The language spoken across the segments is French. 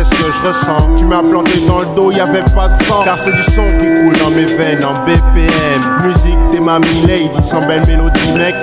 tristesse que je ressens. Tu m'as planté dans le dos, y'avait pas de sang. Car c'est du son qui coule dans mes veines en BPM. Musique, t'es ma lady, sans belle mélodie mec.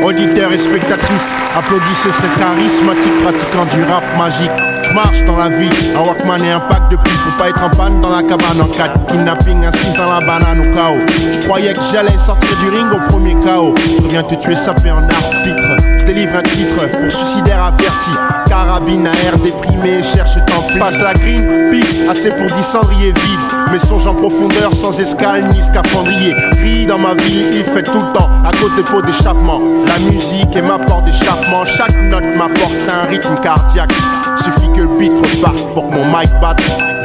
Auditeurs et spectatrices, applaudissez cette charismatique pratiquant du rap magique. Je marche dans la ville, un Walkman et un pack de pile pour pas être en panne dans la cabane en 4. Kidnapping, assise dans la banane au chaos. Je croyais que j'allais sortir du ring au premier chaos. Je reviens te tuer sapé en arbitre. Je délivre un titre pour suicidaire averti. Carabine à air déprimé, cherche tant pis. Passe la green, pisse, assez pour 10 cendriers vides. Mes songes en profondeur, sans escale ni scaphandrier. Gris dans ma ville, il fait tout le temps à cause des pots d'échappement. La musique est ma porte d'échappement. Chaque note m'apporte un rythme cardiaque. Suffit que le beat reparte pour que mon mic batte.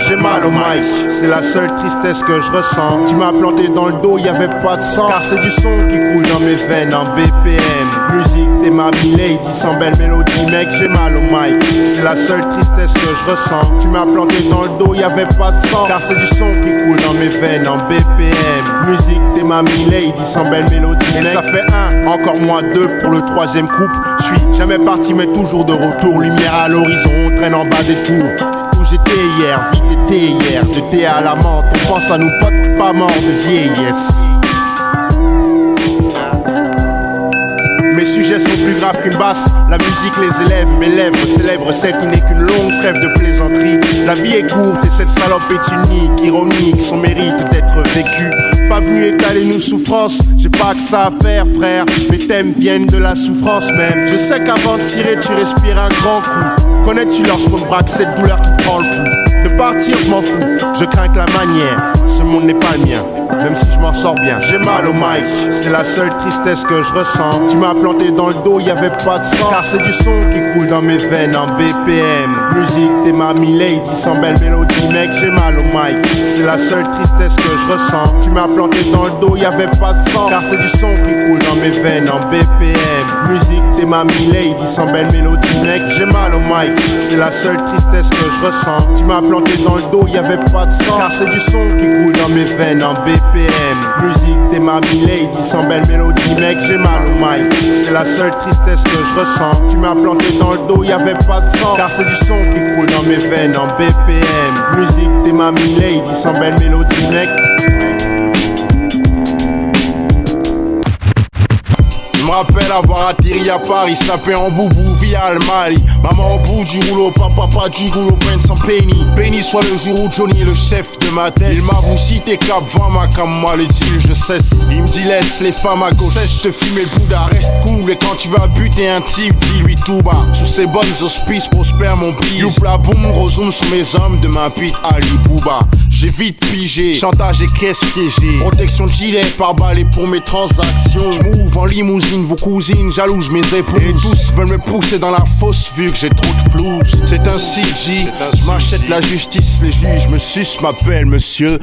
J'ai mal au mic, c'est la seule tristesse que je ressens. Tu m'as planté dans le dos, y'avait pas de sang. Car c'est du son qui coule dans mes veines en BPM. Musique, t'es ma lady, sans belle mélodie mec, j'ai mal au mic. C'est la seule tristesse que je ressens. Tu m'as planté dans le dos, y'avait pas de sang. Car c'est du son qui coule dans mes veines en BPM. Musique, t'es ma lady, sans belle mélodie mec. Et ça fait 1, encore moins 2 pour le 3e couple. Je suis jamais parti mais toujours de retour. Lumière à l'horizon, on traîne en bas des tours. J'étais hier, vite été hier, de thé à la menthe, on pense à nous potes pas morts de vieillesse. Mes sujets sont plus graves qu'une basse, la musique les élève, mes lèvres célèbrent celle qui n'est qu'une longue trêve de plaisanterie. La vie est courte et cette salope est unique, ironique, son mérite d'être vécu. Pas venu étaler nos souffrances, j'ai pas que ça à faire frère. Mes thèmes viennent de la souffrance même. Je sais qu'avant de tirer tu respires un grand coup. Connais-tu lorsqu'on te braque cette douleur qui te prend le pouls? De partir je m'en fous, je crains que la manière. Ce monde n'est pas le mien, même si je m'en sors bien. J'ai mal au mic, c'est la seule tristesse que je ressens. Tu m'as planté dans le dos, y'avait pas de sang. Car c'est du son qui coule dans mes veines en BPM. Musique, t'es ma lady, sans belle mélodie mec, j'ai mal au mic. C'est la seule tristesse que je ressens. Tu m'as planté dans le dos, y'avait pas de sang. Car c'est du son qui coule dans mes veines en BPM. Musique, t'es ma lady, sans belle mélodie mec, j'ai mal au mic. C'est la seule tristesse que je ressens. Tu m'as planté dans le dos, y'avait pas de sang. Car c'est du son qui coule dans mes veines en BPM. Musique, t'es ma lady, sans belle mélodie mec, j'ai mal au mic. C'est la seule tristesse que je ressens. Tu m'as planté dans le dos, y'avait pas de sang. Car c'est du son qui coule dans mes veines en BPM. Musique, t'es ma lady, sans belle mélodie mec. Je me rappelle avoir atterri à Paris, sapé en boubou via le Mali. Maman au bout du rouleau, papa pas du goulot, peine sans penny. Béni soit le jour où Johnny est le chef de ma tête. Il m'avoue si t'es cap, va comme moi le deal, je cesse. Il me dit laisse les femmes à gauche, cesse de fumer le Bouddha, reste cool. Et quand tu vas buter un type, dis-lui tout bas. Sous ses bonnes auspices, prospère mon pisse. Youp la boum, rosum sur mes hommes, de ma pite Ali Bouba. J'ai vite pigé, chantage et caisse piégée. Protection de gilet, pare-balles pour mes transactions. J'm'ouvre en limousine, vos cousines jalouses mes épouses. Et tous veulent me pousser dans la fosse vu que j'ai trop de flou. C'est un CG, j'm'achète la justice, les juges me sucent, m'appellent monsieur.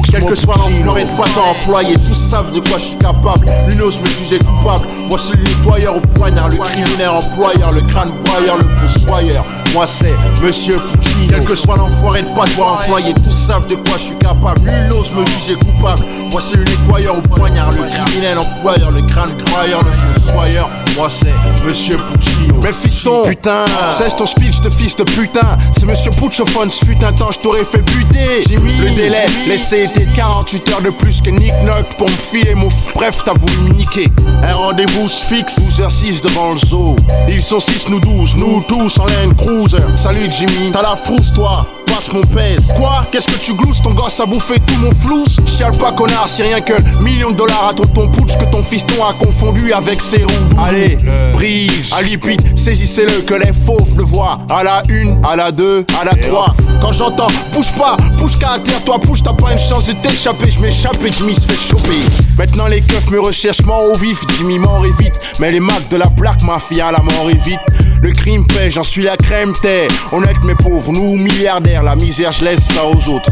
Quel que soit l'enfloré de fois t'as employé, tous savent de quoi je suis capable. L'une ose me juger coupable. Voici le nettoyeur au poignard, le criminel employeur, le crâne broyeur, le fossoyeur. Moi c'est Monsieur Puccino. Quel que soit l'enfoiré de patois employé, tous savent de quoi je suis capable. Nul n'ose me juger coupable. Voici le nettoyeur au poignard, le criminel employeur, le crâne broyeur, le fossoyeur. Moi c'est Monsieur Puccino. Mais fiston, putain, cesse ton speech de fils de putain. C'est Monsieur Pucciofone, ce fut un temps, je t'aurais fait buter. Le délai, laissé était 48 heures de plus que Nick Knock pour me filer mon bref, t'as voulu me niquer. Un rendez-vous se fixe, 12h06 devant le zoo. Ils sont 6, nous 12, nous tous en Land Cruiser. Salut Jimmy, t'as la frousse toi, passe mon pèse. Quoi? Qu'est-ce que tu glousses? Ton gosse a bouffé tout mon flou. Chiale pas connard, c'est rien que millions de dollars à ton putsch que ton fiston a confondu avec ses roues. Allez, bridge, à l'ipit, saisissez-le que les fauves le voient. À la 1, à la 2, à la 3. Quand j'entends, bouge pas, bouge qu'à terre, toi bouge, t'as pas une chance de t'échapper. Je m'échappe et Jimmy se fait choper. Maintenant les keufs me recherchent mort au vif, Jimmy mort et vite. Mais les macs de la plaque, mafia, la mort est vite. Le crime paie, j'en suis la crème, t'es honnête mais pauvre, nous milliardaires, la misère je laisse ça aux autres.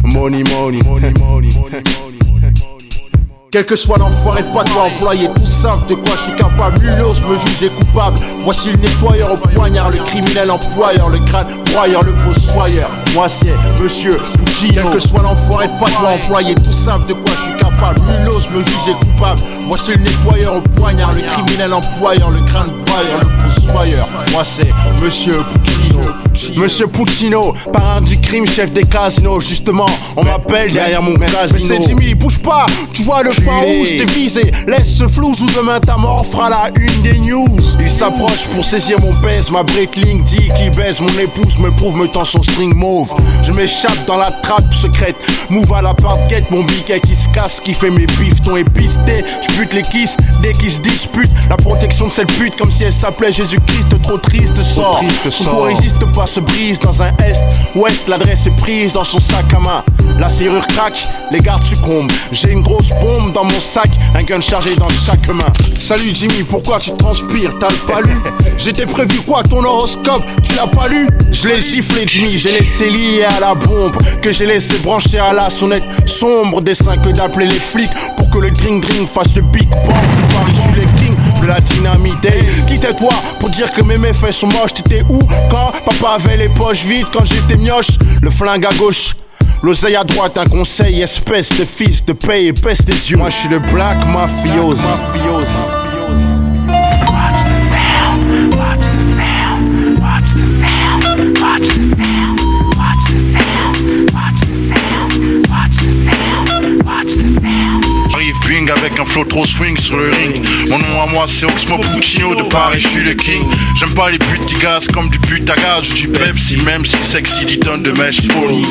Money, money, money, money, money, money. Quel que soit l'enfoiré de patois employé, tous savent de quoi je suis capable. Nulos me juge coupable. Voici le nettoyeur au poignard, le criminel employeur, le crâne broyeur, le fossoyeur. Moi c'est Monsieur Puccino. Quel que soit l'enfoiré de patois employé, tous savent de quoi je suis capable. Nulos me juge coupable. Voici le nettoyeur au poignard, le criminel employeur, le crâne broyeur, le fossoyeur. Moi c'est Monsieur Puccino. Monsieur Puccino, parrain du crime, chef des casinos. Justement, on m'appelle derrière mon casino. Mais c'est Jimmy, bouge pas, tu vois le phare rouge, t'es visé. Laisse ce flou ou demain ta mort fera la une des news. Il s'approche pour saisir mon pèse, ma breakling dit qu'il baise. Mon épouse me prouve, me tend son string mauve. Je m'échappe dans la trappe secrète, move à la parquette, mon biquet qui se casse, qui fait mes bifetons épistés. J'bute les kisses dès qu'ils se disputent. La protection de cette pute comme si elle s'appelait Jésus-Christ, trop triste sort. Son corps résiste pas, se brise dans un est-ouest, l'adresse est prise dans son sac à main. La serrure craque, les gardes succombent. J'ai une grosse bombe dans mon sac, un gun chargé dans chaque main. Salut Jimmy, pourquoi tu transpires, t'as pas lu? J'étais prévu quoi, ton horoscope, tu l'as pas lu? Je l'ai giflé Jimmy, j'ai laissé lié à la bombe, que j'ai laissé brancher à la sonnette sombre. Dessin que d'appeler les flics pour que le gring gring fasse le big bang. Paris sur les kings de la dynamite. Qui t'es toi pour dire que mes méfaits sont moches? T'étais où quand papa avait les poches vides, quand j'étais mioche? Le flingue à gauche, l'oseille à droite, un conseil, espèce de fils de paye, épaisse des yeux. Moi je suis le black mafiosi. Bing avec un flow trop swing sur le ring. Mon nom à moi c'est Oxmo Puccino, de Paris je suis le king. J'aime pas les putes qui gazent comme du pute à gaz ou du Pepsi, même si sexy dit tonnes de mèche pony.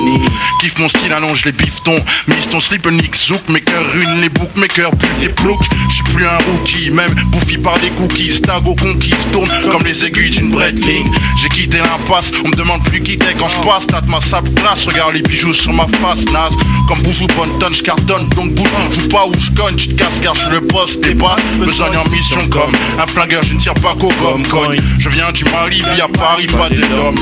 Kiffe mon style, allonge les biftons, mise ton slip, nick zouk, mes cœurs ruinent les bookmakers, butent les ploucs. J'suis plus un rookie, même bouffi par des cookies. Stago conquise, tourne comme les aiguilles d'une Breitling. J'ai quitté l'impasse, on me demande plus qui t'es quand j'passe. Tâte ma sable glace, regarde les bijoux sur ma face, naze. Comme Bouzou Bonton, j'cartonne, donc bouge, joue pas où j'cogne. Tu te casses car je suis le boss des bases. Besogne en mission comme un flingueur, je ne tire pas qu'au gomme cogne. Je viens du Mali, vis à Paris, pas des dom.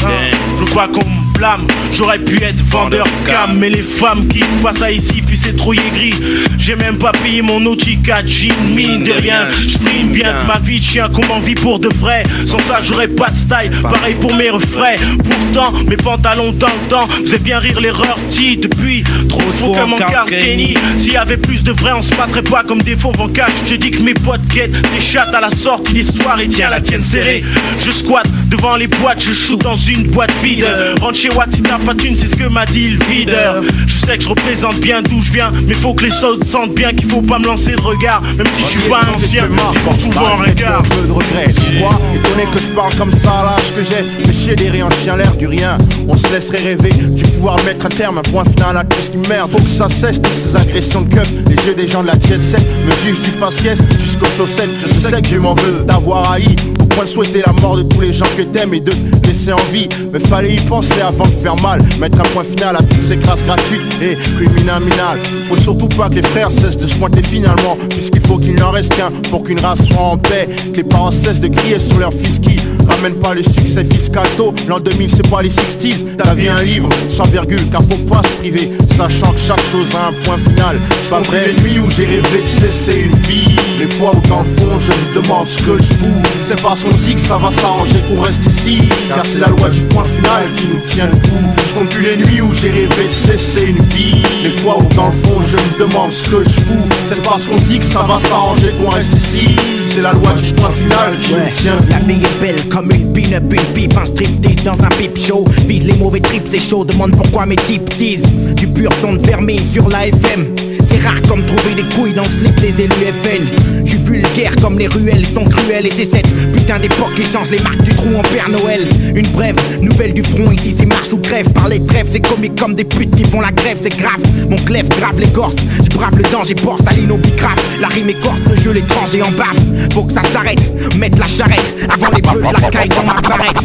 Je veux pas qu'on me blâme, j'aurais pu être vendeur de cam. Mais les femmes qui passent à ici, puis c'est trop aigri. J'ai même pas payé mon Nautica jean, mine de rien. J'frime bien de ma vie de chien qu'on m'envie pour de vrai. Sans ça j'aurais pas de style, pareil pour mes refrains. Pourtant mes pantalons dans le temps faisaient bien rire l'erreur dit depuis. Trop faux comme mon car Kenny. S'il y avait plus de vrai on se battrait pas comme des faux en cash. Je dis que mes potes guettent des chattes à la sortie des soirées. Tiens la tienne serrée. Je squatte devant les boîtes, je shoot dans une boîte vide. Rentre chez Watt si t'as pas thune, c'est ce que m'a dit le videur. Je sais que je représente bien d'où je viens, mais faut que les autres sentent bien qu'il faut pas me lancer de regard. Même si je suis pas un ancien, ils font souvent un regard. Un peu de regret, quoi, étonné que je parle comme ça à l'âge que j'ai. Fais chier des rien, chien l'air du rien. On se laisserait rêver du pouvoir mettre un terme, un point final à tout ce qui merde. Faut que ça cesse toutes ces agressions de keuf. Les yeux des gens de la jet set me jugent du faciès jusqu'aux chaussettes. Je sais que je m'en veux d'avoir haï, au point de souhaiter la mort de tous les gens que t'aimes et de te laisser en vie. Mais fallait y penser avant de faire mal, mettre un point final à toutes ces grâces gratuites et criminales. Faut surtout pas que les frères cessent de se pointer finalement, puisqu'il faut qu'il n'en reste qu'un pour qu'une race soit en paix. Que les parents cessent de crier sur leurs fils qui ramènent pas le succès fiscal tôt. L'an 2000 c'est pas les 60s, ta vie un livre sans virgule, car faut pas se priver, sachant que chaque chose a un point final. Pas vrai les nuits où j'ai rêvé de se laisser une vie, les fois où dans le fond je me demande ce que je fous. C'est parce qu'on dit que ça va s'arranger qu'on reste ici, car c'est la loi du point final qui nous tient le coup. Je compte plus les nuits où j'ai rêvé de cesser une vie, les fois où dans le fond je me demande ce que je fous. C'est parce qu'on dit que ça va s'arranger qu'on reste ici, c'est la loi du point final qui nous tient le coup. La vie est belle comme une pin-up, une pipe, un striptease dans un pipe show. Vise les mauvais trips, c'est chaud, demande pourquoi mes types disent du pur son de vermine sur la FM. C'est rare comme trouver des couilles dans le slip des élus FN. J'suis vulgaire comme les ruelles sont cruelles. Et c'est cette putain d'époque qui change les marques du trou en Père Noël. Une brève nouvelle du front, ici c'est marche ou crève. Par les trêves, c'est comique comme des putes qui font la grève, c'est grave. Mon clef grave l'écorce, j'brave le danger, porte à l'inobicrave. La rime écorce, le jeu l'étranger en bave. Faut que ça s'arrête, mettre la charrette avant les bleus de la caille dans ma barrette.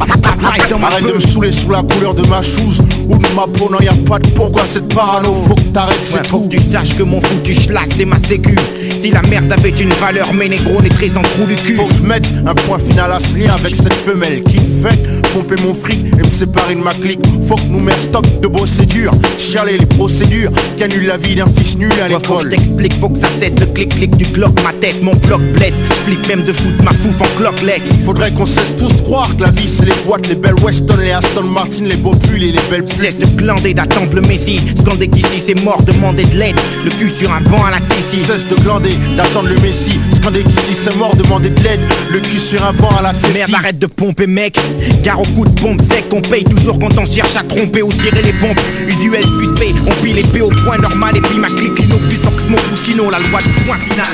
Arrête de me saouler sous la couleur de ma chouse ou de ma peau, non y'a pas de pourquoi cette parano. Faut que t'arrêtes, c'est faut tout. que tu saches que mon foutu schlass c'est ma sécu. Si la merde avait une valeur, mes négros naîtraient en trou du cul. Faut que je mette un point final à ce lien avec cette femelle qui me fait pomper mon fric et me séparer de ma clique. Faut que nous mettre stop de procédures, chialer les procédures qui annulent la vie d'un fils nul à l'école. Faut que je t'explique, faut que ça cesse le clic-clic du clock. Ma tête, mon bloc blesse, j'flippe même de foutre ma fouf en clock-less. Faudrait qu'on cesse tous de croire que la vie c'est les boîtes, les belles Weston, les Aston Martin, les beaux pulls et les belles pulls. Cesse de glander, d'attendre le messie, scander qu'ici c'est mort, demander de l'aide, le cul sur un banc à la Tessie. Cesse de glander, d'attendre le messie, scander qu'ici c'est mort, demander de l'aide, le cul sur un banc à la Tessie. Merde, arrête de pomper mec, car au coup de pompe sec, on paye toujours quand on cherche à tromper ou tirer les pompes. Usuel suspect, on pile les P au point normal et puis ma clique Lino plus sans que mon poutino, la loi du point final.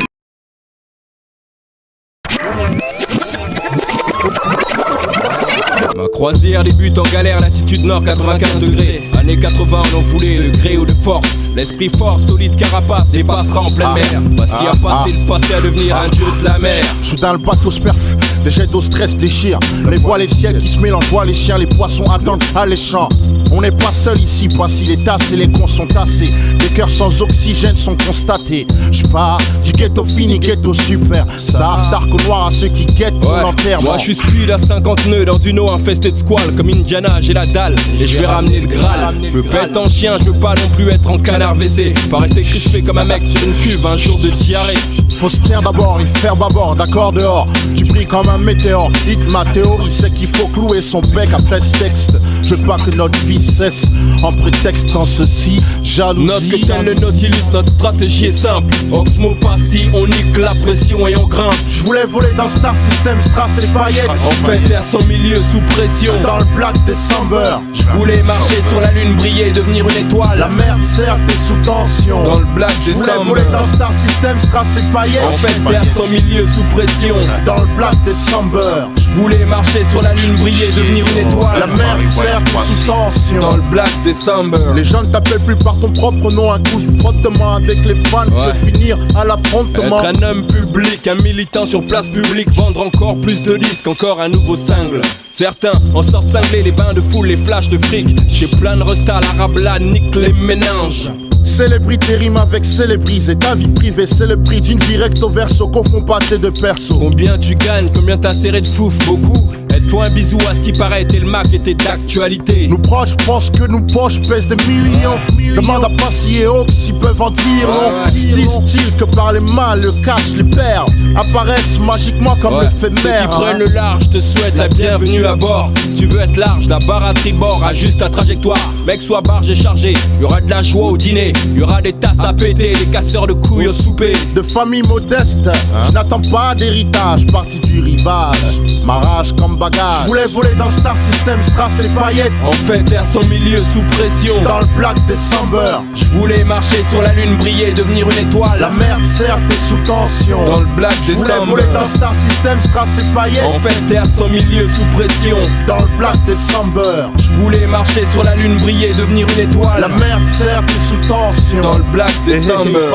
Ma croisière débute en galère, latitude nord 95 degrés. Années 80 on en voulait de gré ou de force. L'esprit fort, solide carapace, dépassera en pleine mer. Passé à passer, le passé à devenir un dieu de la mer. Soudain le bateau se perfue, les jets d'eau stress déchirent. Les voiles et le ciel qui se mélangent, voient les chiens, les poissons attendent alléchants. On n'est pas seul ici, pas si les tasses et les cons sont tassés. Les cœurs sans oxygène sont constatés. J'pars du ghetto fini, ghetto super. Star au noir à ceux qui guettent mon enterrement. Moi je suis speed à 50 nœuds dans une eau infestée de squales. Comme Indiana, j'ai la dalle et je vais ramener le Graal. Je veux pas être en chien, je veux pas non plus être en canard WC. Pas rester crispé comme un mec sur une cuve un jour de diarrhée. Faut se taire d'abord, et faire bâbord, d'accord dehors. Tu brilles comme un météore, hit ma théorie, c'est qu'il faut clouer son bec après ce texte. Je veux pas que notre vie cesse en prétextant ceci, jalousie. Note que tel le Nautilus, notre stratégie est simple. Oxmo passi, on nique la pression et on grimpe. Je voulais voler dans Star System, strass et paillettes. En fait, terre sans milieu, sous pression. Dans le Black December, je voulais marcher sur la lune, briller, devenir une étoile. La merde certes est sous tension. Dans le Black December, je voulais voler dans Star System, strass et paillettes. En fait, terre sans milieu, sous pression. Dans le Black December, je voulais marcher sur la lune, briller, devenir une étoile. La merde certes est sous tension. Dans le Black December, les gens ne t'appellent plus par ton propre nom. Un coup de frottement avec les fans peut finir à l'affrontement. Être un homme public, un militant sur place publique. Vendre encore plus de disques, encore un nouveau single. Certains en sortent cinglés, les bains de foule, les flashs de fric. Chez plein de restas, l'arabe là nique les méninges. Célébrité rime avec célébrise. Et ta vie privée, c'est le prix d'une vie recto verso. Confonds pas tes deux persos. Combien tu gagnes, combien t'as serré de fouf? Beaucoup. Elle te faut un bisou à ce qui paraît, t'es le Mac et t'es d'actualité. Nous proches pensent que nos poches pèsent des millions. Demande à Passy et Hawks s'ils peuvent en dire non. Style que par les mains, le cash, les perles apparaissent magiquement comme l'éphémère. Ceux qui prennent le large te souhaitent la bienvenue à bord. Si tu veux être large, la barre à tribord, ajuste ta trajectoire. Mec, sois barge et chargé, y'aura de la joie au dîner. Y'aura des tasses à péter, des casseurs de couilles au souper. De famille modeste, je n'attends pas d'héritage. Parti du rivage, ma rage comme bagage. Je voulais voler dans Star System, strass et paillettes. En fait, terre sans milieu, sous pression. Dans le Black December, je voulais marcher sur la lune, briller, devenir une étoile. La merde certes est sous tension. Dans le Black December, je voulais voler dans Star System, strass et paillettes. En fait, terre sans milieu, sous pression. Dans le Black December, je voulais marcher sur la lune, briller, devenir une étoile. La merde certes est sous tension. Dans le Black December,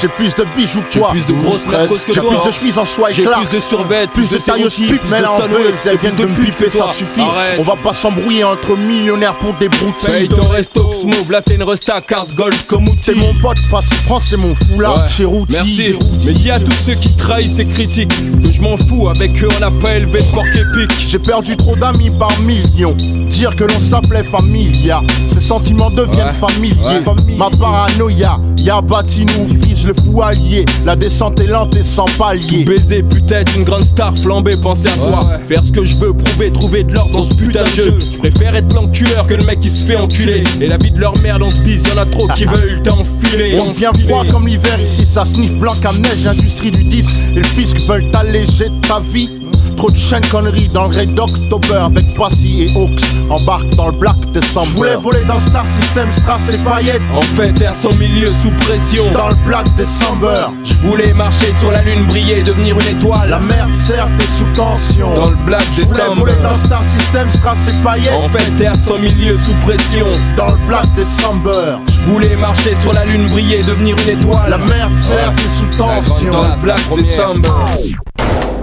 j'ai plus de bijoux que toi. J'ai plus de grosses mercos que j'ai toi. plus de chemises en soie et j'ai classe. Plus de survêtements, plus de tailles pipe, mais là en veut, elles viennent de me piper, ça suffit. Arrête. On va pas s'embrouiller entre millionnaires pour des broutilles. Paye ton resto, Smooth, là t'es une resta, carte gold comme outil. C'est mon pote, passe, prends, c'est mon foulard, chez Routy. Merci, mais dis à tous ceux qui trahissent et critiquent que je m'en fous, avec eux on n'a pas élevé de porc épique. J'ai perdu trop d'amis par millions. Dire que l'on s'appelait familia, ces sentiments deviennent familiers. Ma paranoïa, y'a bâti nous fils le fou allié. La descente est lente et sans palier. Baiser, putain, être une grande star, flamber, penser à soi. Faire ce que je veux, prouver, trouver de l'or dans ce putain de jeu. Je préfère être l'enculeur que le mec qui se fait enculer. Et la vie de leur mère dans ce bise, y'en a trop qui veulent t'enfiler. On devient froid comme l'hiver ici, ça sniffe blanc comme neige. Industrie du disque et le fisc veulent alléger ta vie. Trop de chaînes conneries dans le Red October avec Passy et Hawks. Embarque dans le Black December. Je voulais voler dans Star System, strass et paillettes. En fait, terre sans milieu, sous pression. Dans le Black December, je voulais marcher sur la lune, briller, devenir une étoile. La merde certes est sous tension. Dans le Black December, je voulais voler dans Star System, strass et paillettes. En fait, terre sans milieu, sous pression. Dans le Black December, je voulais marcher sur la lune, briller, devenir une étoile. La merde certes est sous tension. Dans le Black December.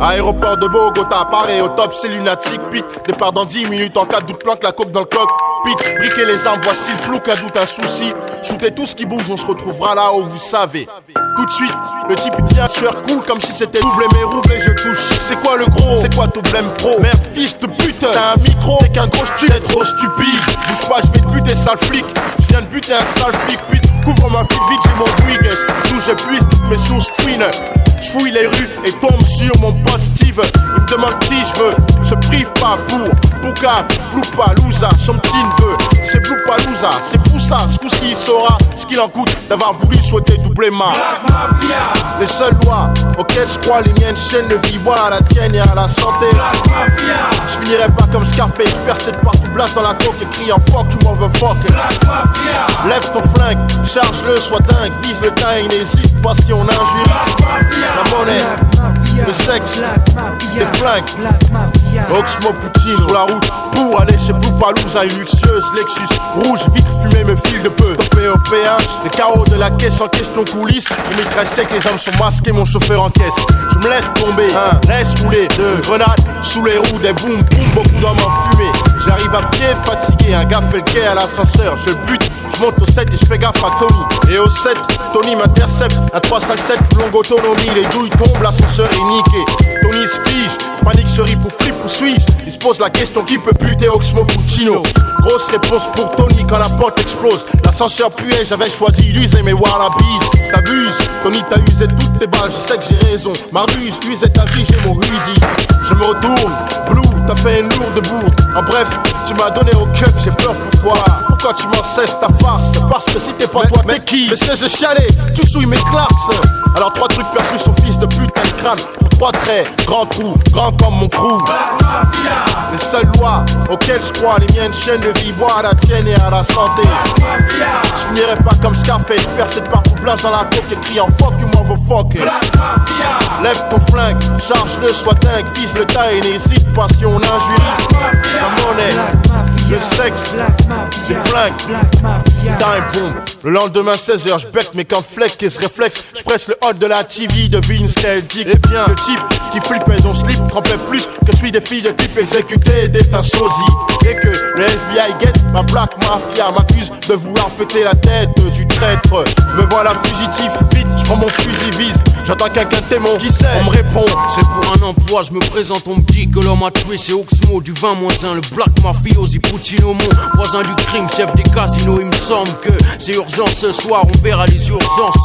Aéroport de Bogota, paré au top, c'est lunatique. Pic, départ dans 10 minutes en cas de doute, planque la coque dans le coq. Pic, briquez les armes, voici le plouc, un doute, un souci. Shootez tout ce qui bouge, on se retrouvera là où vous savez. Tout de suite, le type il tient sueur cool comme si c'était doublé mais roublé, je touche. C'est quoi le gros? C'est quoi ton blême pro? Merde, fils de pute, t'as un micro, t'es qu'un gros stupide, t'es trop stupide. Bouge pas, je vais te buter, sale flic. Je viens de buter un sale flic, pute. Couvre ma flic vite, j'ai mon Bouygues. D'où j'épuise toutes mes sources fouines. J'fouille les rues et tombe sur mon pote Steve. Il me demande qui je veux, se prive pas pour Boucave, Bloupalouza, son petit neveu. C'est Bloupalouza, c'est fou ça, ce coup-ci il saura ce qu'il en coûte d'avoir voulu souhaiter doubler ma Les seules lois auxquelles je crois, les miennes chaînes de vie, voilà la tienne et à la santé. Je finirai pas comme Scarface, percé de partout, blast dans la coque et criant fuck you motherfuck. Lève ton flingue, charge-le, sois dingue, vise le dingue, n'hésite pas si on injure. La monnaie, le sexe, les flingues, Oxmo Poutine sur la route pour aller chez Bloupalouza, une luxueuse Lexus rouge, vitre fumée me file de peu. Topé au péage, les carreaux de la caisse en question coulisse. Les mitrailles secs, les hommes sont masqués, mon chauffeur en caisse. Je me laisse tomber, laisse rouler, deux grenades sous les roues, des boum boum, beaucoup d'hommes en fumée. J'arrive à pied fatigué, un gars fait le quai à l'ascenseur, je bute. Je monte au 7 et je fais gaffe à Tony. Et au 7, Tony m'intercepte. Un 357, longue autonomie. Les douilles tombent, l'ascenseur est niqué. Tony se fige, panique se rit pour flip ou suis-je. Il se pose la question qui peut buter Oxmo Puccino. Grosse réponse pour Tony quand la porte explose. L'ascenseur puait, j'avais choisi d'user mes wallabies. T'abuses, Tony t'as usé toutes tes balles, je sais que j'ai raison. Ma ruse, usait ta vie, j'ai mon rusi. Je me retourne, Blue, t'as fait une lourde bourde. En bref, tu m'as donné au keuf, j'ai peur pour toi. Pourquoi tu m'en cesses ta farce? Parce que si t'es pas toi, mais qui? Le cesse de chialer, tu souilles mes clarks. Alors 3 trucs perçus, son fils de pute, t'as le crâne. Pour 3 traits, grand trou, grand comme mon crew. Les seules lois auxquelles je crois, les miennes chaînes de vie, bois à la tienne et à la santé. Je finirai pas comme Scarface, percé de partout, place dans la coque et criant fuck you motherfucker. Lève ton flingue, charge-le, sois dingue, vise le tas et n'hésite pas si on injurie. La monnaie, le sexe, les flingues, time boom. Le lendemain 16h, je bec mes cornflakes et ce réflexe, je presse le hot de la TV, devine ce qu'elle dit. Et bien, le type qui flippait son slip trempait plus que celui des filles de type exécuté d'être un sosie. Et que le FBI guette, ma black mafia m'accuse de vouloir péter la tête du traître. Me voilà fugitif, vite, je prends mon fusil vise. J'entends quelqu'un témoin, qui sait? On me répond. C'est pour un emploi, je me présente, on me dit que l'homme a tué, c'est Oxmo du 20-1, le black mafiosi Puccino, mon voisin du crime, chef des casinos. Il me semble que c'est urgent ce soir, on verra les urgences.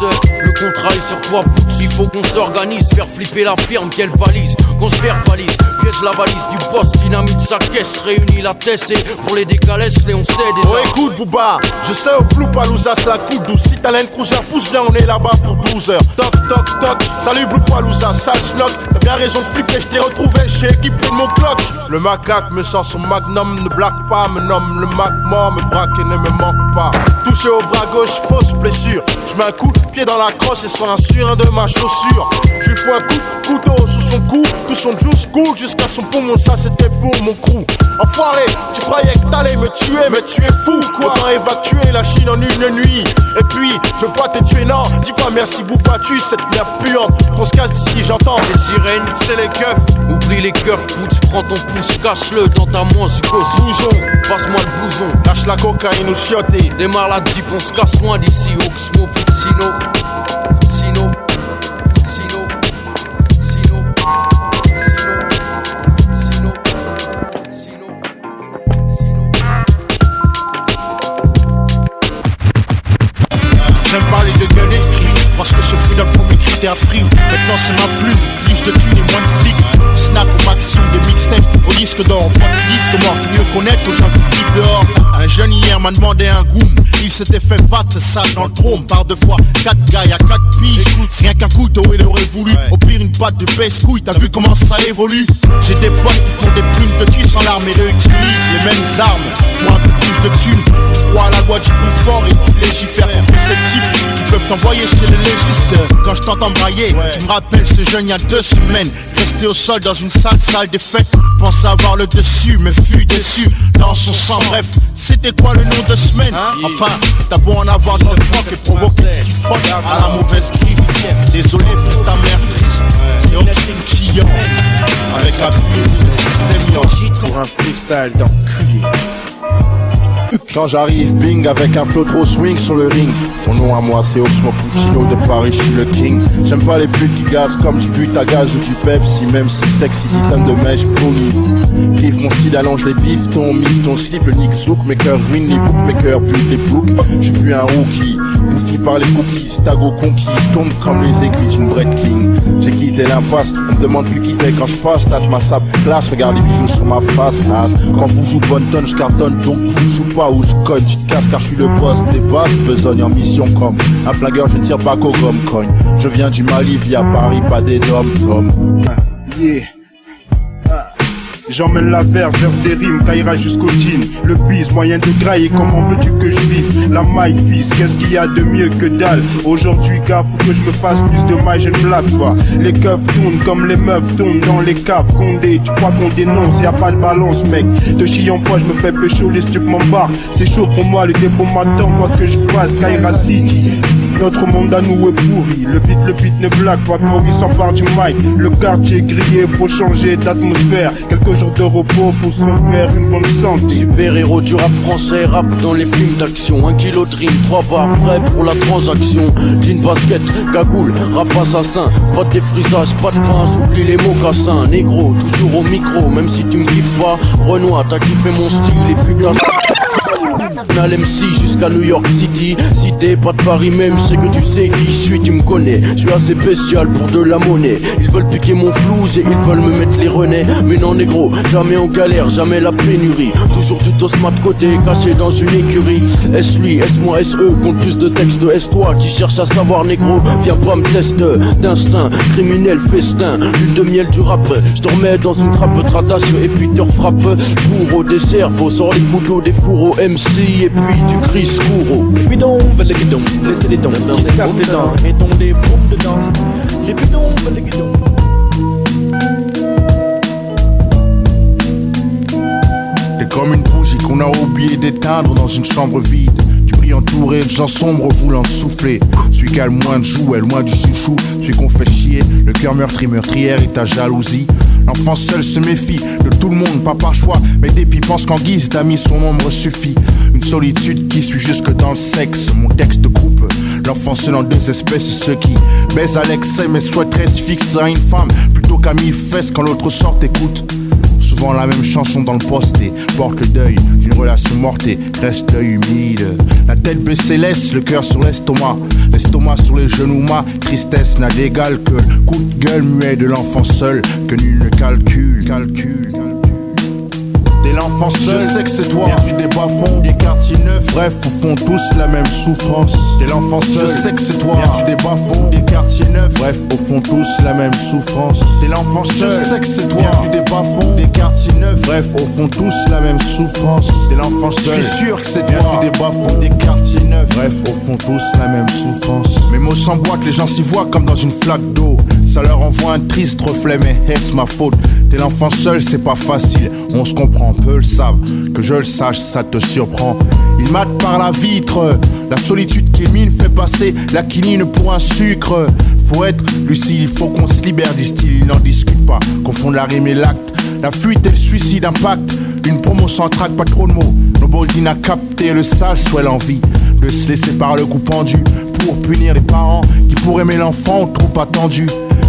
Le contrat est sur toi, Pucci, il faut qu'on s'organise, faire flipper la firme, qu'elle balise, qu'on se verbalise, piège la valise du boss, dynamite sa caisse, réunit la tête et pour les décalés, on sait déjà. Oh écoute Bouba, je sais au Bloupalouza c'est la coupe douce. Si t'as l'un cruiser, pousse bien, on est là-bas pour 12 heures. Toc toc toc, salut Bloupalouza, sale schnock. T'as bien raison de flipper, je t'ai retrouvé, j'ai équipé de mon clock. Le macaque me sort son magnum, ne blague pas, me nomme le mac mort, me braque et ne me manque pas. Touché au bras gauche, fausse blessure. Je mets un coup de pied dans la crosse et sur un surin de ma chaussure. Je lui fous un coup de couteau sous son cou, tout son juice coule jusqu'à son poumon, ça c'était pour mon crew. Enfoiré, tu croyais que t'allais me tuer, mais tu es fou quoi. Autant évacuer la Chine en une nuit. Et puis, je veux pas te tuer, non. Dis pas merci Bouba, tu cette merde puante. Qu'on se casse d'ici, j'entends. Les sirènes, c'est les keufs. Oublie les keufs, putz, prends ton pouce, cache-le dans ta moisicose. Blouson, passe-moi le blouson. Lâche la cocaïne ou chioté. Démarre la jeep, on se casse loin d'ici. Oxmo Puccino, Puccino, Puccino, Puccino, Puccino, Puccino, Puccino. J'aime parler de gueule et de cri, parce que ce fut notre premier critère de frime. Maintenant c'est ma plume, plus de thunes et moins de flics. Snap au maximum des mixtapes, au disque d'or. Pas de disque mort, mieux connaître aux gens qui flippent dehors. Un jeune hier m'a demandé un goût. Il s'était fait battre sale dans le trône par 2 fois 4 gars à 4 piges. Écoute, rien qu'un couteau il aurait voulu. Au pire une patte de baisse-couille, t'as vu comment ça évolue. J'ai des potes qui font des plumes de tues sans l'arme et réutilisent les mêmes armes pour un peu plus de thunes. Tu crois à la loi du plus fort et tu légifères contre ces types qui peuvent t'envoyer chez le légiste. Quand je t'entends brailler, tu me rappelles ce jeune il y a 2 semaines. Resté au sol dans une salle des fêtes. Pensais avoir le dessus, mais fut déçu dans son sang. Bref, c'était quoi le nom de semaine? Enfin, t'as beau en avoir dans le froc et provoquer une petite faute à la mauvaise griffe. Désolé pour ta mère triste et au petit chillon. Avec la pluie du système yo. Pour un freestyle d'enculé. Quand j'arrive, bing, avec un flow trop swing sur le ring. Mon nom à moi c'est Oxmo Puccino de Paris, je suis le king. J'aime pas les putes qui gazent comme du but à gaz ou du Pepsi. Même si sexy titane de mèche, pony. Kiffe mon style, allonge les bifs, ton mif, ton slip, le nick souk. Mes cœurs ruinent les bookmakers, butent les boucs. J'suis plus un rookie, bouffi par les cookies. Stago conquis, tombe comme les aiguilles d'une bread king. J'ai quitté l'impasse, on me demande plus qui t'es quand j'passe. Tâte ma sable classe, regarde les bijoux sur ma face. Quand vous jouez bonne tonne, j'cartonne, donc vous jouez pas où je cogne, tu te casses car je suis le boss des basses, besogne en mission comme un flagueur, je ne tire pas qu'au gomme cogne. Je viens du Mali via Paris, pas des dom-tom. Yeah. J'emmène la verse des rimes, caillera jusqu'au jean. Le bis, moyen de grailler, comment veux-tu que je vive? La maille fils, qu'est-ce qu'il y a de mieux que dalle? Aujourd'hui gars, faut que je me fasse plus de maille, je ne blague pas. Les keufs tournent comme les meufs tournent dans les caves. Condé, tu crois qu'on dénonce, y a pas de balance mec. Te chie en poids, je me fais pécho, les stups m'embarquent. C'est chaud pour moi, le dépôt m'attend, quoi que je fasse, Kaira City. Notre monde à nous est pourri, le beat ne blague pas quand il s'empare du mic. Le quartier grillé, faut changer d'atmosphère. Quelques jours de repos pour se refaire une bonne santé. Super héros du rap français, rap dans les films d'action. 1 kilo de rime, 3 barres prêts pour la transaction. Jean basket, cagoule, rap assassin. Pas de défrisage, pas de pince, oublie les mocassins. Négro, toujours au micro, même si tu me kiffes pas. Renoir, t'as kiffé mon style et putain. MC jusqu'à New York City. Si t'es pas de Paris même, je sais que tu sais qui je suis, tu me connais. Je suis assez spécial pour de la monnaie. Ils veulent piquer mon flouze et ils veulent me mettre les renais. Mais non négro, jamais en galère, jamais la pénurie. Toujours tout au smart côté, caché dans une écurie. S-lui, S-moi, S-E, compte plus de textes. S-toi qui cherche à savoir négro, viens pas me tester. D'instinct, criminel, festin, lune de miel du rap. Je te remets dans une trappe, te rattache et puis te refrappe. Pour au dessert, faut sort les couteaux des fourreaux MC. Et puis tu cries Skouro. Les bidons veulent les guidons, laissez les dents qui se cassent les dents. Mettons des bombes dedans. Les bidons veulent les guidons. T'es comme une bougie qu'on a oublié d'éteindre dans une chambre vide. Tu brilles entouré de gens sombres voulant te souffler. Celui qui a le moins de jouets, loin du chouchou. Celui qu'on fait chier, le cœur meurtri, meurtrière et ta jalousie. L'enfant seul se méfie de tout le monde, pas par choix, mais dépit pense qu'en guise d'amis son ombre suffit. Une solitude qui suit jusque dans le sexe. Mon texte coupe l'enfant seul en 2 espèces. Ceux qui baisent à l'excès mais souhaiteraient se fixer à une femme plutôt qu'à mi-fesse quand l'autre sort écoute. Souvent la même chanson dans le poste et porte le deuil d'une relation morte et reste l'œil humide. La tête baissée laisse le cœur sur l'estomac. L'estomac sur les genoux, ma tristesse n'a d'égal que le coup de gueule muet de l'enfant seul que nul ne calcule. T'es l'enfant seul, je sais que c'est toi. Viens du bas-fonds, des quartiers neufs. Bref, au fond tous la même souffrance. T'es l'enfant seul, je sais que c'est toi. Viens du bas-fonds, des quartiers neufs. Bref, au fond tous la même souffrance. T'es l'enfant seul, je sais que c'est toi. Viens du bas-fonds, des quartiers neufs. Bref, au fond tous la même souffrance. T'es l'enfant seul, je suis sûr que c'est toi. Viens du bas-fonds, des quartiers neufs. Bref, au fond tous la même souffrance. Mes mots s'emboîtent, les gens s'y voient comme dans une flaque d'eau. Ça leur envoie un triste reflet, mais est-ce ma faute? T'es l'enfant seul, c'est pas facile. On se comprend, peu le savent. Que je le sache, ça te surprend. Il mate par la vitre. La solitude qu'il mine fait passer la quinine pour un sucre. Faut être lucide, il faut qu'on se libère, disent-ils. Ils n'en discutent pas, confondent la rime et l'acte. La fuite et le suicide impactent. Une promo sans trac, pas trop de mots. Nobody n'a capté le sale, soit l'envie de se laisser par le coup pendu pour punir les parents qui pour aimer l'enfant ont trop attendu.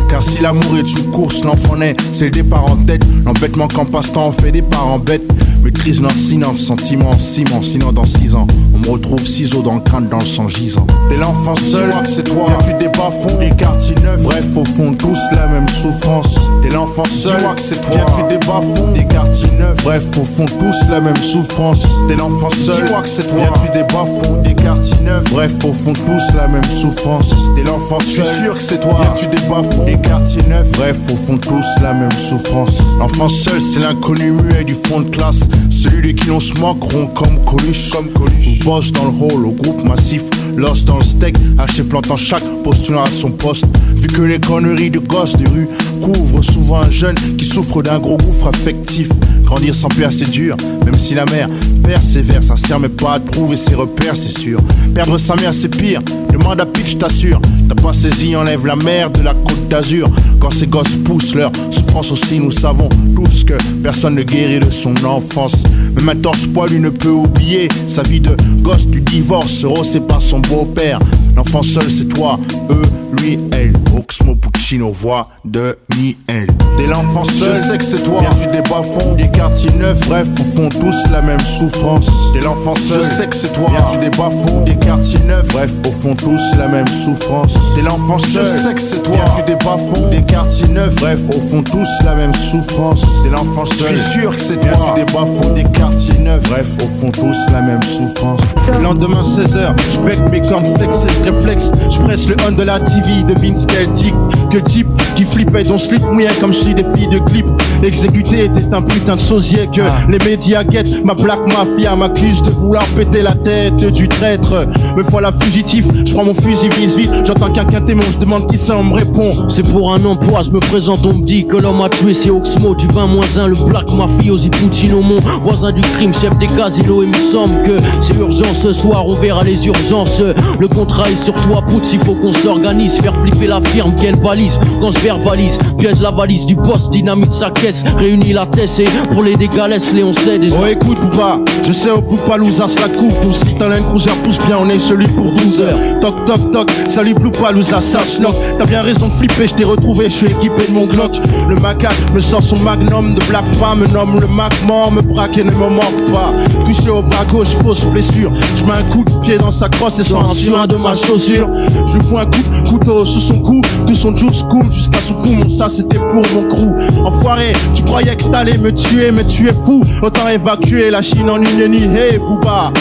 Car si l'amour est une course, l'enfant naît, c'est le départ en tête. L'embêtement qu'en passe-temps on fait des parents bêtes. Maîtrise lancinant, sentiment, ciment. Sinon dans 6 ans, on me retrouve ciseaux dans le crâne, dans le sang gisant. T'es l'enfant seul, dis-moi que c'est toi. Viens du des bas-fonds, des quartiers neufs. Bref, au fond tous la même souffrance. T'es l'enfant seul, dis-moi que c'est toi. Viens du des bas-fonds, des quartiers neufs. Bref, au fond tous la même souffrance. T'es l'enfant seul, dis-moi que c'est toi. Viens du des bas-fonds, des quartiers neufs. Bref, au fond tous la même souffrance. T'es l'enfant seul, je suis sûr que c'est toi. Viens du des bas-fonds, des quartiers neufs. Bref, au fond tous la même souffrance. L'enfant seul, c'est l'inconnu muet du fond de classe. Celui de qui l'on se moqueront comme Coluche. Ou boss dans le hall au groupe massif. Lost dans le steak, haché plantant chaque postulant à son poste. Vu que les conneries de gosses de rue couvrent souvent un jeune qui souffre d'un gros gouffre affectif. Grandir sans père c'est dur, même si la mère persévère, sincère mais pas à trouver ses repères c'est sûr. Perdre sa mère c'est pire, demande à Pitch t'assure. T'as pas saisi, enlève la mer de la côte d'Azur. Quand ces gosses poussent leur souffrance aussi, nous savons tous que personne ne guérit de son enfance. Même un torse poilu ne peut oublier sa vie de gosse du divorce, c'est pas son beau-père. L'enfant seul c'est toi, eux, lui, elle. Oxmo Puccino, voix de Niel. T'es l'enfant seul, je sais que c'est toi. Viens du débat fond, des quartiers neufs, bref, au fond tous la même souffrance. T'es l'enfant seul, je sais que c'est toi. Viens du débat fond, des quartiers neufs, bref, au fond tous la même souffrance. T'es l'enfant seul, je sais que c'est toi. Viens du débat fond, des quartiers neufs, bref, au fond tous la même souffrance. T'es l'enfant seul, je suis sûr que c'est toi. Viens du débat fond, des quartiers neufs, bref, au fond tous la même souffrance. Lendemain 16h, je bec mes cornflakes, c'est le réflexe. Je presse le on de la TV, devine ce qu'elle dit. Que le type qui flippait ton slip mouillait comme si des filles de clip. Exécuté était un putain de sosie que les médias guettent. Ma black mafia m'accuse de vouloir péter la tête du traître. Me voilà fugitif, je prends mon fusil vise vite. J'entends qu'un témoin, je demande qui ça, on me répond. C'est pour un emploi, je me présente, on me dit que l'homme a tué, c'est Oxmo du 20-1, le black mafiosi Puccino, mon voisin du crime, chef des casinos. Il me semble que c'est urgent ce soir, on verra les urgences. Le contrat est sur toi, Putz, il faut qu'on s'organise. Faire flipper la firme, quelle balise. Quand je verbalise, piège la valise du boss, dynamite sa caisse, réunit la tête et pour les dégâts laisse Léon cède. Oh écoute Bouba, je sais au coup Palouza se la coupe. Tout si t'as un cruiser pousse bien, on est celui pour 12 heures. Toc toc toc, salut Blue Palouza, sache knock. T'as bien raison de flipper, je t'ai retrouvé, je suis équipé de mon Glock. Le macaque me sort son magnum de Black Pas, me nomme le Mac mort, me braque et ne me manque pas. Touché au bras gauche, fausse blessure. Je mets un coup de pied dans sa crosse et sans un surin de ma chaussure. Je lui fous un coup de couteau sous son cou, tout son juice cool jusqu'à son poumon, ça c'était pour mon crew. Enfoiré, tu croyais que t'allais me tuer, mais tu es fou. Autant évacuer la Chine en une nuit, hey Bouba.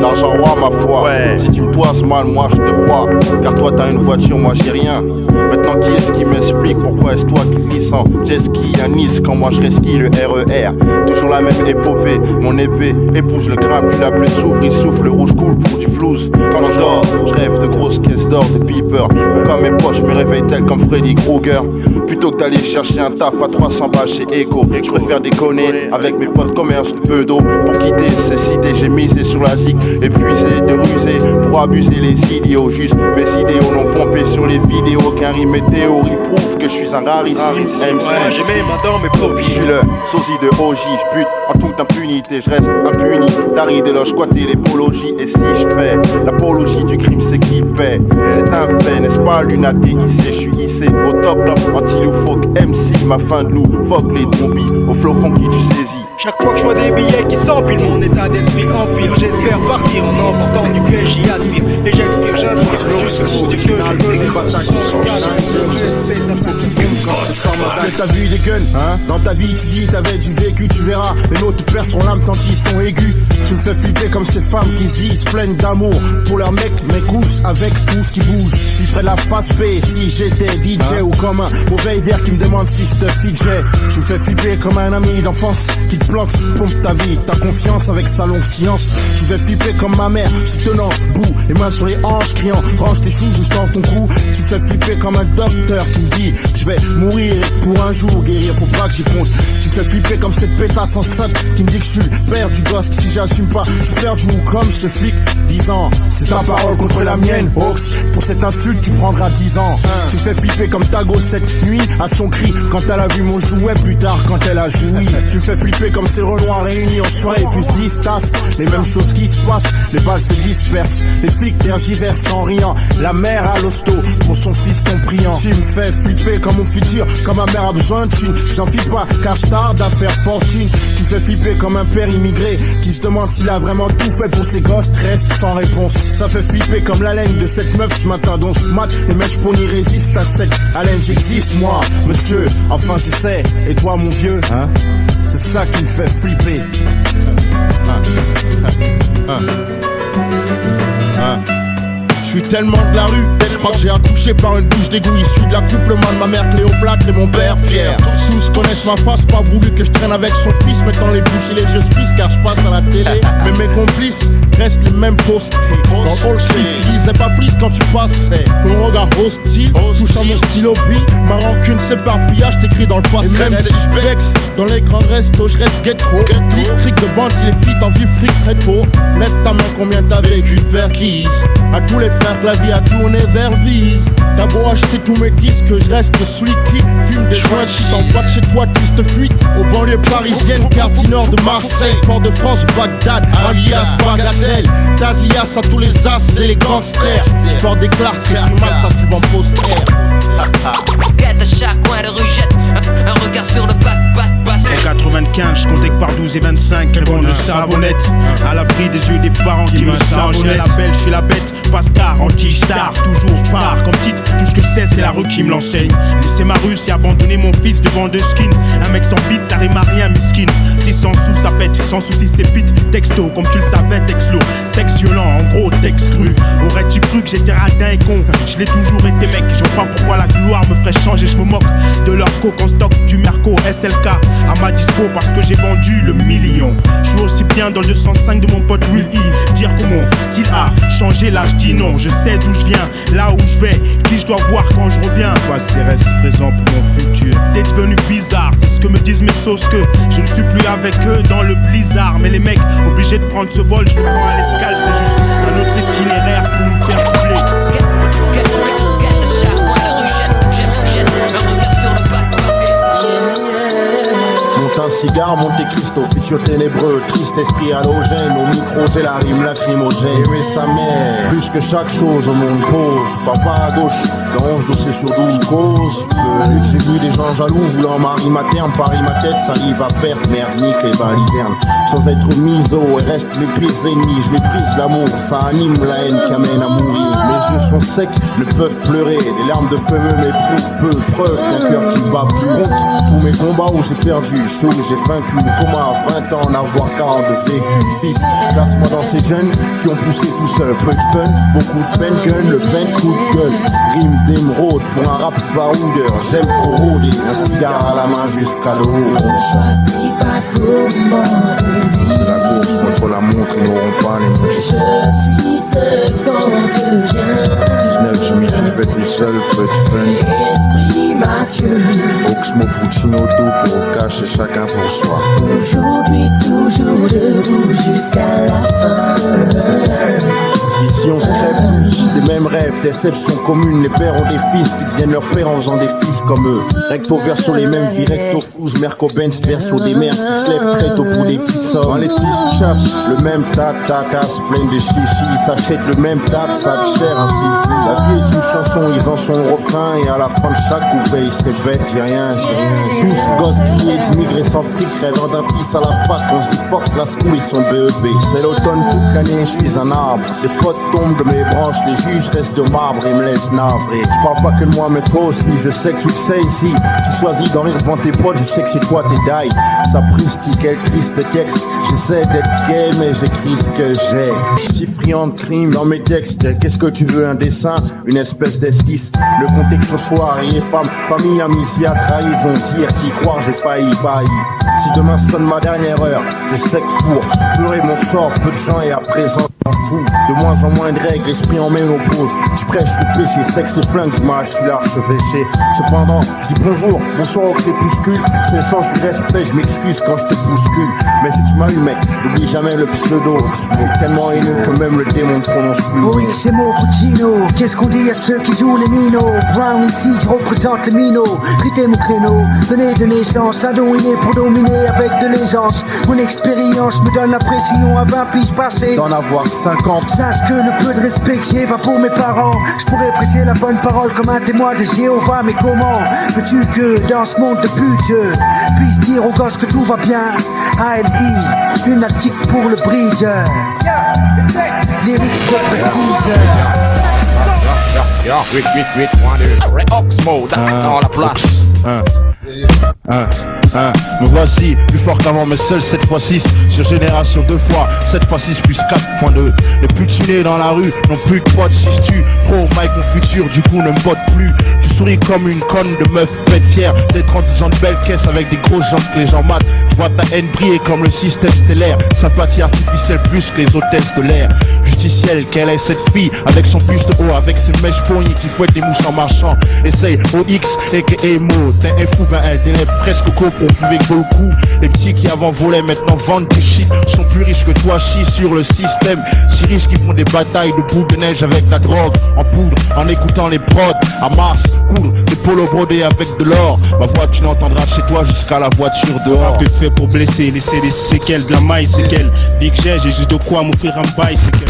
L'argent roi ma foi, ouais. Si tu me toises mal, moi je te crois. Car toi t'as une voiture, moi j'ai rien. Maintenant qui est-ce qui m'explique pourquoi est-ce toi qui glisse en jet ski à Nice quand moi je resquille le RER. Toujours la même épopée, mon épée épouse le grain, puis la plaie s'ouvre, il souffle, le rouge coule pour du flouze. Quand je dors, je rêve de grosses caisses d'or, de beepers. Comme mes poches me réveillent-elles comme Freddy Krueger. Plutôt que d'aller chercher un taf à 300 balles chez Echo, je préfère déconner avec mes potes commerce de peu d'eau. Pour quitter ces cités, j'ai misé sur la zik, épuisé de ruser pour abuser les idiots. Juste mes idéaux n'ont pompé sur les vidéos qu'un rime et théorie prouve que je suis un rarissime MC. Ouais, j'ai mes mains dans mes paupières. Je suis le sosie de OJ, je bute en toute impunité, je reste impuni. Dari de leur squatter les pologies. Et si je fais l'apologie du crime, c'est qui paie. C'est un fait, n'est-ce pas, lunaté hissé, je suis hissé au top, anti-loufoque MC, ma fin de loup, fuck les trompies, au flow funky tu saisis. Chaque fois que je vois des billets qui s'empilent, mon état d'esprit empire. J'espère partir en emportant du piège, j'y aspire. Et j'expire, j'inspire jusqu'au bout du que T'as vu des guns, hein? Dans ta vie tu dis t'avais du vécu, tu verras. Les mots te perdent son âme tant ils sont aigus. Tu me fais flipper comme ces femmes qui se disent pleines d'amour pour leurs mecs, mais coussent avec tout ce qui bouge. Je suis près de la face P si j'étais DJ ou comme un mauvais hiver qui me demande si je te fidget. Tu me fais flipper comme un ami d'enfance qui te plante, pompe ta vie, ta confiance avec sa longue science. Tu me fais flipper comme ma mère, se tenant bout, les mains sur les hanches, criant range tes choux juste dans ton cou. Tu me fais flipper comme un docteur qui me dit je vais mourir pour un jour guérir, faut pas que j'y compte. Tu me fais flipper comme cette pétasse enceinte qui me dit que je suis le père du gosse, que si j'assume pas, je perds du comme ce flic. 10 ans, c'est ta parole contre la mienne, Ox. Pour cette insulte, tu prendras 10 ans. Tu me fais flipper comme ta gosse cette nuit à son cri quand elle a vu mon jouet plus tard quand elle a joui. Tu me fais flipper comme ces renoirs réunis en soirée puis se disent les mêmes choses qui se passent, les balles se dispersent, les flics tergiversent en riant. La mère à l'hosto pour son fils compriant. Tu me fais flipper comme mon futur, comme ma mère a besoin de thunes. J'en file pas car je tarde à faire fortune. Tu me fais flipper comme un père immigré qui se demande s'il a vraiment tout fait pour ses gosses, reste sans réponse. Ça fait flipper comme la laine de cette meuf ce matin dont je mate les mèches pour n'y résiste à cette haleine. J'existe moi, monsieur, enfin je sais. Et toi mon vieux, hein? C'est ça qui me fait flipper. Je suis tellement de la rue, je crois que j'ai accouché par une douche d'égout issue de l'accouplement de ma mère Cléopâtre et mon père Pierre. Tous connaissent ma face, pas voulu que je traîne avec son fils, mettant les bouches et les yeux spies car je passe à la télé. Mais mes complices restent les mêmes postés. Dans le hall street, ils disaient pas plus quand tu passais. Ton regard hostile, touche à mon stylo puis ma rancune s'éparpilla, je t'écris dans le passé. Et même si je vexe, dans les grands restos, je reste ghetto. Clic de bandit, les filles t'en vivent fric très tôt. Lève ta main, combien t'as vécu de perquise. À tous les frères que la vie a tourné vers bise. T'as beau acheter tous mes disques, je reste celui qui fume des joints. Si t'en bas de chez toi, triste fuite aux banlieues parisiennes, quartier nord de Marseille, Fort-de-France, Bagdad, alias Bagatelle. T'as de lias à tous les as et les gangsters. Sport des Clarks, c'est plus mal, ça se trouve en poster. Quête à chaque coin de rue, jette un regard sur le bat. En 95, je comptais que par 12 et 25 répondent de savonnette. À l'abri des yeux des parents qui me savonnaient. La belle, je suis la bête, pas star, anti-star. Toujours, je pars comme titre, tout ce que je sais c'est la rue qui me l'enseigne. Laisser ma rue, c'est abandonner mon fils devant deux skins. Un mec sans bite, ça rime à rien, miskin. Si sans sous, ça pète, sans souci, c'est pite. Texto, comme tu le savais, texte lourd. Sexe violent, en gros, texte cru. Aurais-tu cru que j'étais radin et con? Je l'ai toujours été, mec. Je vois pas pourquoi la gloire me ferait changer. Je me moque de leur coke en stock, du Merco, SLK. À ma dispo parce que j'ai vendu le million. Je suis aussi bien dans le 205 de mon pote Will E. Dire que mon style a changé, là je dis non. Je sais d'où je viens, là où je vais, qui je dois voir quand je reviens. Passé reste présent pour mon futur. T'es devenu bizarre, c'est ce que me disent mes sauces, que je ne suis plus avec eux dans le blizzard. Mais les mecs obligés de prendre ce vol, je me prends à l'escale. C'est juste un autre itinéraire pour me faire du blé. Un cigare, Monte Cristo, futur ténébreux, triste esprit halogène, au micro j'ai la rime lacrymogène. Aimer sa mère, plus que chaque chose au monde pose. Papa à gauche, dans 11 dossiers sur 12 causes. Vu que j'ai vu des gens jaloux voulant marier ma terme, Paris ma tête, salive à perte, merde, nique les balivernes. Sans être miso, et reste mes pires ennemis, je méprise l'amour, ça anime la haine qui amène à mourir. Mes yeux sont secs, ne peuvent pleurer, les larmes de feu me m'éprouvent peu, preuve qu'un cœur qui bat. Je compte tous mes combats où j'ai perdu, j'ai vaincu, comment à 20 ans en avoir 40 de vécu. Fils, place-moi dans ces jeunes qui ont poussé tout seul. Peu de fun, beaucoup de peine, gun, le peine, coup de gueule. Rime d'émeraude pour un rap baroudeur. J'aime trop rôder, un cigare à la main jusqu'à l'eau. On choisit pas comment on vit. C'est la course contre la montre, ils n'auront pas les mots. Je suis ce qu'on devient. 19, je m'y suis fait tout seul, peu de fun. Esprit mafieux. Oxmo Puccino tout pour cacher chacun pour soi. Aujourd'hui toujours debout jusqu'à la fin. Ici on se crève tous des mêmes rêves, déceptions communes. Les pères ont des fils qui deviennent leurs pères en faisant des fils comme eux. Recto verso les mêmes vies, recto flouze, Merco Benz verso des mères qui se lèvent très tôt pour des petites sommes. Quand les fils chapent, le même tata se plaignent de chichi, ils s'achètent le même tap, ça cher ainsi. La vie est une chanson, ils en sont au refrain et à la fin de chaque couplet ils se répètent j'ai rien. Tous gosses pillés, d'immigrés sans fric, rêvant d'un fils à la fac, on se dit fuck la school, ils sont BEP. C'est l'automne toute l'année, je suis un arbre. Les potes tombent de mes branches, les juges restent de marbre et me laissent navré. Je parle pas que de moi mais toi aussi, je sais que tu le sais ici. Tu choisis d'en rire devant tes potes, je sais que c'est toi tes die. Sapristi, quel triste texte. J'essaie d'être gay mais j'écris ce que j'ai. Si friand de crime dans mes textes, qu'est-ce que tu veux, un dessin, une espèce d'esquisse. Le contexte ce soir, et femme, famille, amis, si à trahison, dire qui croire j'ai failli, failli. Si demain sonne ma dernière heure, je sais que pour pleurer mon sort, peu de gens et à présent m'en fous. De moins en moins de règles, l'esprit en main oppose. Je prêche le péché, sexe et flingue, je suis l'archevêché. Cependant, je dis bonsoir au crépuscule. C'est le sens du respect, je m'excuse quand je te bouscule. Mais si tu m'as eu mec, n'oublie jamais le pseudo. Je suis tellement haineux que même le démon ne prononce plus. Oui, c'est mon Puccino. Qu'est-ce qu'on dit à ceux qui jouent les minots? Brown ici, je représente le minot. Quittez mon créneau, venez de naissance. Ado inné pour dominer avec de l'aisance. Mon expérience me donne la pression à 20 piges passées. D'en avoir 50. Sache que le peu de respect que j'ai va pour mes parents. Je pourrais presser la bonne parole comme un témoin de Jéhovah. Mais comment veux-tu que dans ce monde de pute je puisse dire aux gosses que tout va bien? ALI, lunatique pour le bridge. Lyrics de prestige. Oxmo, dans la place. Hein, me voici, plus fort qu'avant mais seul 7x6 sur génération 2 fois 7x6 plus 4.2. Les putes nés dans la rue n'ont plus de potes. Si tu pro Mike mon futur du coup ne me botte plus. Tu souris comme une conne de meuf bête fière d'être en disant de belles caisses avec des grosses jambes que les gens matent. Je vois ta haine briller comme le système stellaire. Sympathie artificielle plus que les hôtesses de l'air. Justicielle, quelle est cette fille avec son buste haut, avec ses mèches pognées qui fouettent les mouches en marchant. Essaye OX et que Emo, t'es un fou, ben elle délève presque co pour plus que beaucoup. Les petits qui avant volaient maintenant vendent du shit, sont plus riches que toi, chie sur le système. Si riches qui font des batailles de boules de neige avec la drogue, en poudre, en écoutant les prods, à Mars, coudre des polos brodés avec de l'or. Ma voix tu l'entendras chez toi jusqu'à la voiture dehors. Que fait pour blesser, laisser des séquelles, de la maille, c'est qu'elle. Vie que j'ai juste de quoi m'offrir un bail, c'est qu'elle.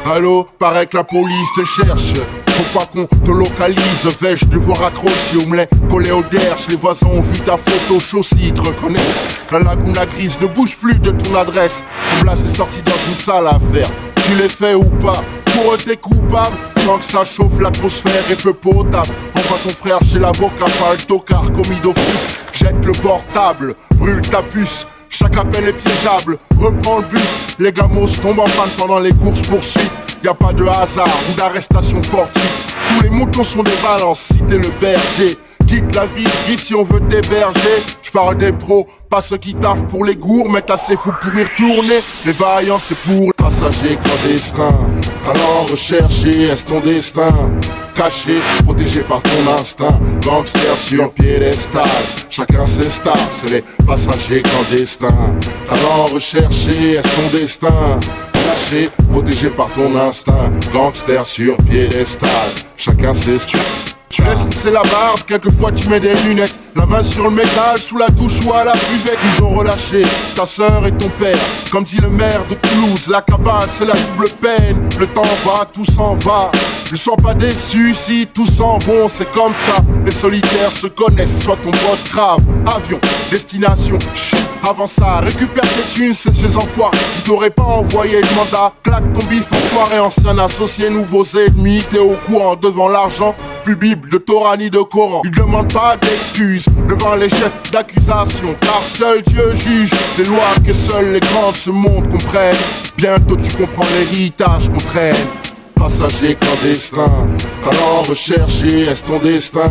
Allô, paraît que la police te cherche. Faut pas qu'on te localise, vais-je devoir accrocher ou me les coller au derche. Les voisins ont vu ta photo chaussée, ils te reconnaissent. La lagune grise ne bouge plus de ton adresse. Comme là c'est sorti dans une sale affaire. Tu l'es fait ou pas, pour eux t'es coupable. Tant que ça chauffe, l'atmosphère est peu potable. Envoie ton frère chez l'avocat, pas le tocard commis d'office. Jette le portable, brûle ta puce. Chaque appel est piégeable, reprends le bus. Les gamos tombent en panne pendant les courses poursuites. Y a pas de hasard ou d'arrestation fortuite. Tous les moutons sont des balances si t'es le berger. Quitte la ville vite si on veut t'héberger. J'parle des pros, pas ceux qui taffent pour les gourds, mais assez fou pour y retourner. Les vaillants c'est pour les passagers clandestins. Talent recherché, est-ce ton destin? Caché, protégé par ton instinct. Gangster sur piédestal, chacun ses stars, c'est les passagers clandestins. Talent recherché, est-ce ton destin? Caché, protégé par ton instinct. Gangster sur piédestal, chacun ses stars. Tu laisses pousser la barbe, quelquefois tu mets des lunettes. La main sur le métal, sous la douche ou à la buvette. Ils ont relâché ta sœur et ton père. Comme dit le maire de Toulouse, la cabane c'est la double peine. Le temps va, tout s'en va. Ne sois pas déçu si tous s'en vont, c'est comme ça. Les solitaires se connaissent, sois ton pote grave. Avion, destination, chut. Avant ça, récupère tes thunes, c'est ces enfoirés qui t'auraient pas envoyé le mandat. Claque ton bif enfoiré, ancien associé, nouveaux ennemis. T'es au courant devant l'argent, plus Bible de Torah ni de Coran. Ils demandent pas d'excuses devant les chefs d'accusation, car seul Dieu juge des lois que seuls les grands de ce monde comprennent. Bientôt tu comprends l'héritage qu'on traîne. Passager clandestin, talent recherché, est-ce ton destin?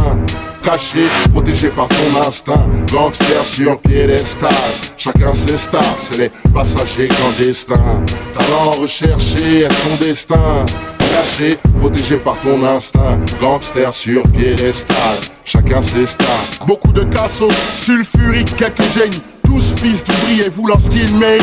Caché, protégé par ton instinct. Gangster sur piédestal, chacun ses stars, c'est les passagers clandestins. Talent recherché, est-ce ton destin? Caché, protégé par ton instinct. Gangster sur piédestal, chacun ses stars. Beaucoup de cassos, sulfuriques, quelques génies. Tous fils d'ouvriers voulant ce qu'ils méritent.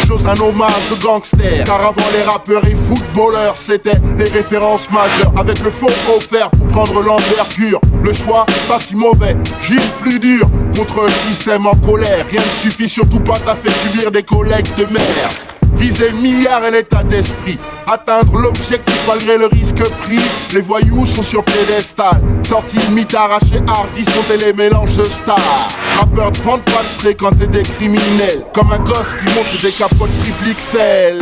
J'ose un hommage aux gangsters, car avant les rappeurs et footballeurs c'était les références majeures. Avec le faux offert pour prendre l'envergure. Le choix pas si mauvais, juste plus dur. Contre le système en colère, rien ne suffit, surtout pas t'as fait subir des collègues de mer. Viser le milliard et l'état d'esprit, atteindre l'objectif malgré le risque pris. Les voyous sont sur piédestal, sortis de mythes arrachés, hardis sont les mélanges de stars. Rappeurs te vendent pas de frais quand t'es des criminels, comme un gosse qui monte des capotes triple XL.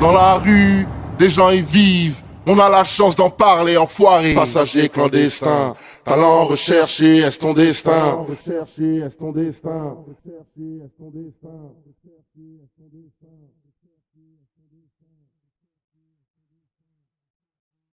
Dans la rue, des gens y vivent, on a la chance d'en parler, enfoiré. Passager clandestin, talent recherché, est-ce ton destin? Recherché, est-ce ton destin? Recherché, est-ce ton destin? Recherché, est-ce ton destin?